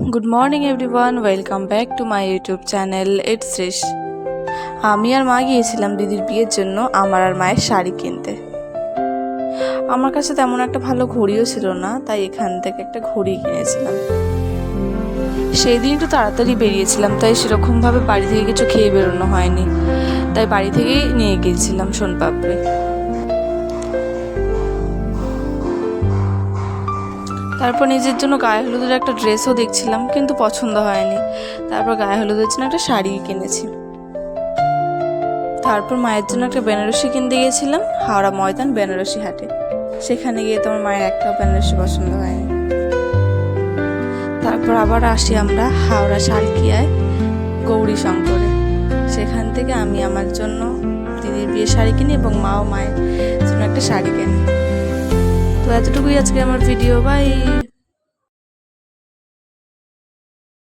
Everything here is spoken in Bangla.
Good morning everyone, welcome back to my YouTube channel it's Rish. আমি আর মা গিয়েছিলাম দিদির বিয়ের জন্য আমার আর মায়ের শাড়ি কিনতে। আমার কাছে তেমন একটা ভালো ঘড়িও ছিল না, তাই এখান থেকে একটা ঘড়ি কিনেছিলাম। সেই দিন একটু তাড়াতাড়ি বেরিয়েছিলাম, তাই সেরকমভাবে বাড়ি থেকে কিছু খেয়ে বেরোনো হয়নি, তাই বাড়ি থেকেই নিয়ে গিয়েছিলাম সোনপাপড়ি। তারপর নিজের জন্য গায়ে হলুদের একটা ড্রেসও দেখছিলাম, কিন্তু পছন্দ হয়নি। তারপর গায়ে হলুদের জন্য একটা শাড়ি কিনেছি। তারপর মায়ের জন্য একটা বেনারসি কিনতে গিয়েছিলাম হাওড়া ময়দান বেনারসি হাটে। সেখানে গিয়ে তোমার মায়ের একটাও বেনারসি পছন্দ হয়নি। তারপর আবার আসি আমরা হাওড়া শালকিয়ায় গৌরী শঙ্করে। সেখান থেকে আমি আমার জন্য দিদির বিয়ের শাড়ি কিনি এবং মাও মায়ের জন্য একটা শাড়ি কেনে। তো এতটুকুই আজকে আমার ভিডিও। বাই।